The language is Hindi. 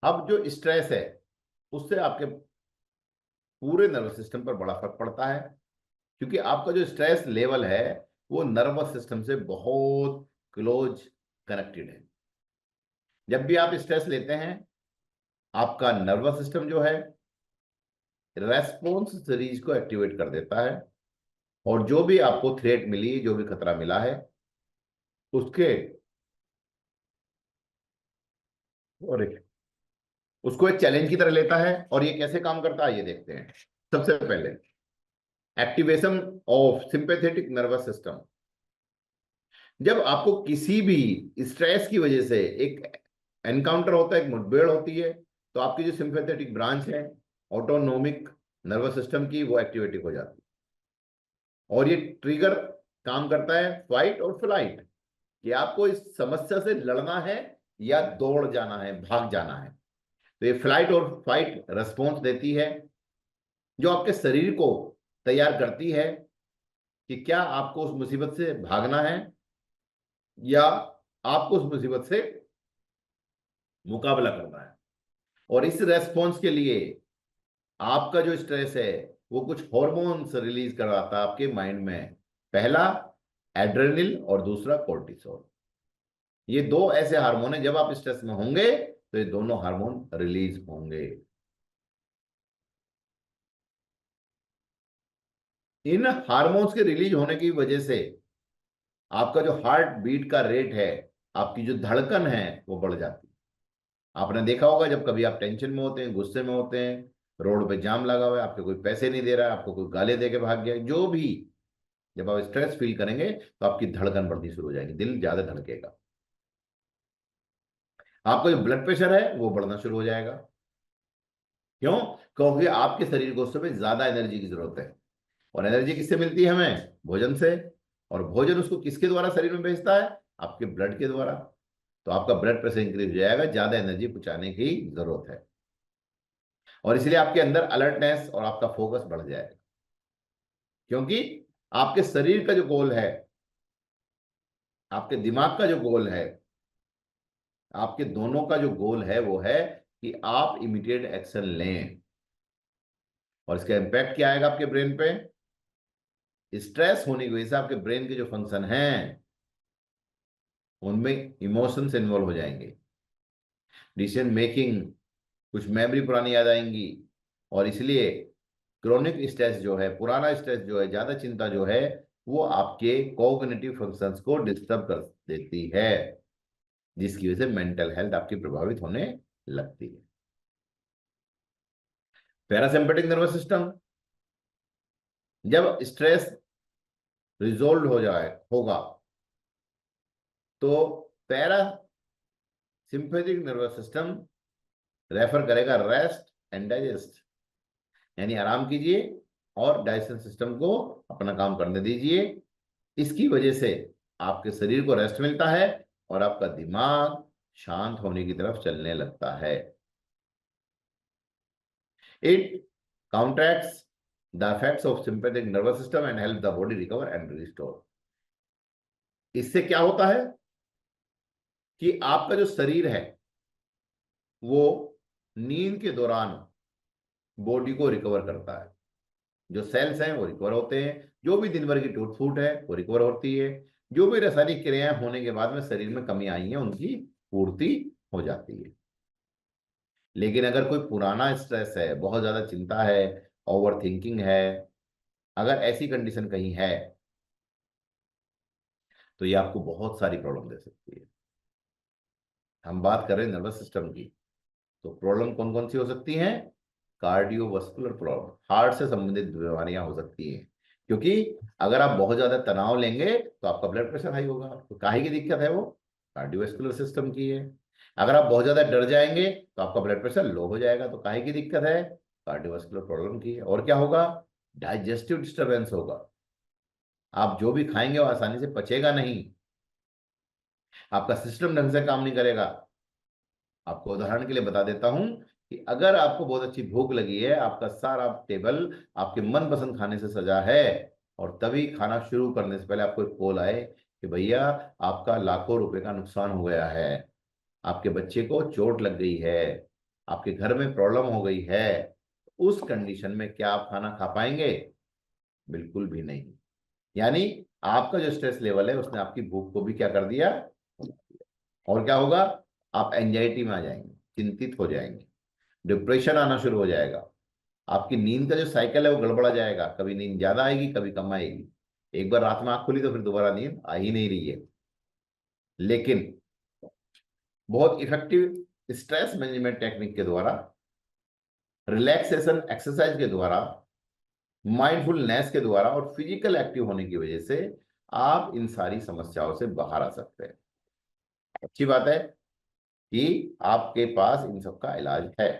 अब जो स्ट्रेस है उससे आपके पूरे नर्वस सिस्टम पर बड़ा फर्क पड़ता है, क्योंकि आपका जो स्ट्रेस लेवल है वो नर्वस सिस्टम से बहुत क्लोज कनेक्टेड है। जब भी आप स्ट्रेस लेते हैं, आपका नर्वस सिस्टम जो है रेस्पॉन्स सीरीज को एक्टिवेट कर देता है, और जो भी आपको थ्रेट मिली, जो भी खतरा मिला है, उसके और उसको एक चैलेंज की तरह लेता है। और ये कैसे काम करता है ये देखते हैं। सबसे पहले activation of sympathetic nervous system. जब आपको किसी भी स्ट्रेस की वजह से एक एनकाउंटर होता है, एक मुठभेड़ होती है, तो आपकी जो सिंपैथेटिक ब्रांच है ऑटोनोमिक नर्वस सिस्टम की, वो एक्टिवेटिव हो जाती है। और ये ट्रिगर काम करता है फाइट और फ्लाइट, कि आपको इस समस्या से लड़ना है या दौड़ जाना है, भाग जाना है। तो ये फ्लाइट और फाइट रेस्पॉन्स देती है, जो आपके शरीर को तैयार करती है कि क्या आपको उस मुसीबत से भागना है या आपको उस मुसीबत से मुकाबला करना है। और इस रेस्पॉन्स के लिए आपका जो स्ट्रेस है वो कुछ हॉर्मोन्स रिलीज करवाता है आपके माइंड में। पहला एड्रेनल और दूसरा कोर्टिसोल। ये दो ऐसे हार्मोन है, जब आप स्ट्रेस में होंगे तो ये दोनों हार्मोन रिलीज होंगे। इन हार्मोन्स के रिलीज होने की वजह से आपका जो हार्ट बीट का रेट है, आपकी जो धड़कन है, वो बढ़ जाती है। आपने देखा होगा जब कभी आप टेंशन में होते हैं, गुस्से में होते हैं, रोड पे जाम लगा हुआ है, आपके कोई पैसे नहीं दे रहा है, आपको कोई गाली दे के भाग गया, जो भी, जब आप स्ट्रेस फील करेंगे तो आपकी धड़कन बढ़नी शुरू हो जाएगी, दिल ज्यादा धड़केगा, आपका जो ब्लड प्रेशर है वो बढ़ना शुरू हो जाएगा। क्यों? क्योंकि आपके शरीर को उस समय ज्यादा एनर्जी की जरूरत है। और एनर्जी किससे मिलती है हमें? भोजन से। और भोजन उसको किसके द्वारा शरीर में भेजता है? आपके ब्लड के द्वारा। तो आपका ब्लड प्रेशर इंक्रीज हो जाएगा, ज्यादा एनर्जी पहुंचाने की जरूरत है, और इसलिए आपके अंदर अलर्टनेस और आपका फोकस बढ़ जाएगा। क्योंकि आपके शरीर का जो गोल है, आपके दिमाग का जो गोल है, आपके दोनों का जो गोल है वो है कि आप इमीडिएट एक्शन लें। और इसका इंपैक्ट क्या आएगा आपके ब्रेन पे? स्ट्रेस होने की वजह से आपके ब्रेन के जो फंक्शन हैं उनमें इमोशंस इन्वॉल्व हो जाएंगे, डिसीजन मेकिंग, कुछ मेमोरी पुरानी याद आएंगी। और इसलिए क्रोनिक स्ट्रेस जो है, पुराना स्ट्रेस जो है, ज्यादा चिंता जो है, वो आपके कॉग्निटिव फंक्शंस को डिस्टर्ब कर देती है, जिसकी वजह से मेंटल हेल्थ आपकी प्रभावित होने लगती है। पैरासिम्पेटिक नर्वस सिस्टम, जब स्ट्रेस रिजोल्व हो जाए होगा तो para sympathetic nervous system refer करेगा रेस्ट एंड डाइजेस्ट, यानी आराम कीजिए और डाइजेशन सिस्टम को अपना काम करने दीजिए। इसकी वजह से आपके शरीर को रेस्ट मिलता है और आपका दिमाग शांत होने की तरफ चलने लगता है। It counteracts the effects of sympathetic nervous system and help the body recover and restore. इससे क्या होता है कि आपका जो शरीर है वो नींद के दौरान बॉडी को रिकवर करता है। जो सेल्स हैं वो रिकवर होते हैं, जो भी दिन भर की टूट फूट है वो रिकवर होती है, जो भी रासायनिक क्रियाएं होने के बाद में शरीर में कमी आई है उनकी पूर्ति हो जाती है। लेकिन अगर कोई पुराना स्ट्रेस है, बहुत ज्यादा चिंता है, ओवर थिंकिंग है, अगर ऐसी कंडीशन कहीं है तो ये आपको बहुत सारी प्रॉब्लम दे सकती है। हम बात कर रहे हैं नर्वस सिस्टम की, तो प्रॉब्लम कौन कौन सी हो सकती हैं? कार्डियोवास्कुलर प्रॉब्लम, हार्ट से संबंधित बीमारियां हो सकती हैं। क्योंकि अगर आप बहुत ज्यादा तनाव लेंगे तो आपका ब्लड प्रेशर हाई होगा, तो काहे की दिक्कत है? वो कार्डियोवास्कुलर सिस्टम की है। अगर आप बहुत ज्यादा डर जाएंगे तो आपका ब्लड प्रेशर लो हो जाएगा, तो काहे की दिक्कत है? कार्डियोवास्कुलर प्रॉब्लम की है। और क्या होगा? डाइजेस्टिव डिस्टर्बेंस होगा, आप जो भी खाएंगे वो आसानी से पचेगा नहीं, आपका सिस्टम ढंग से काम नहीं करेगा। आपको उदाहरण के लिए बता देता हूं कि अगर आपको बहुत अच्छी भूख लगी है, आपका सारा टेबल आपके मनपसंद खाने से सजा है, और तभी खाना शुरू करने से पहले आपको एक कॉल आए कि भैया आपका लाखों रुपए का नुकसान हो गया है, आपके बच्चे को चोट लग गई है, आपके घर में प्रॉब्लम हो गई है, उस कंडीशन में क्या आप खाना खा पाएंगे? बिल्कुल भी नहीं। यानी आपका जो स्ट्रेस लेवल है उसने आपकी भूख को भी क्या कर दिया? और क्या होगा? आप एंजाइटी में आ जाएंगे, चिंतित हो जाएंगे, डिप्रेशन आना शुरू हो जाएगा, आपकी नींद का जो साइकिल है वो गड़बड़ा जाएगा, कभी नींद ज्यादा आएगी कभी कम आएगी, एक बार रात में आंख खुली तो फिर दोबारा नींद आ ही नहीं रही है। लेकिन बहुत इफेक्टिव स्ट्रेस मैनेजमेंट टेक्निक के द्वारा, रिलैक्सेशन एक्सरसाइज के द्वारा, माइंडफुलनेस के द्वारा और फिजिकल एक्टिव होने की वजह से आप इन सारी समस्याओं से बाहर आ सकते हैं। अच्छी बात है कि आपके पास इन सब का इलाज है।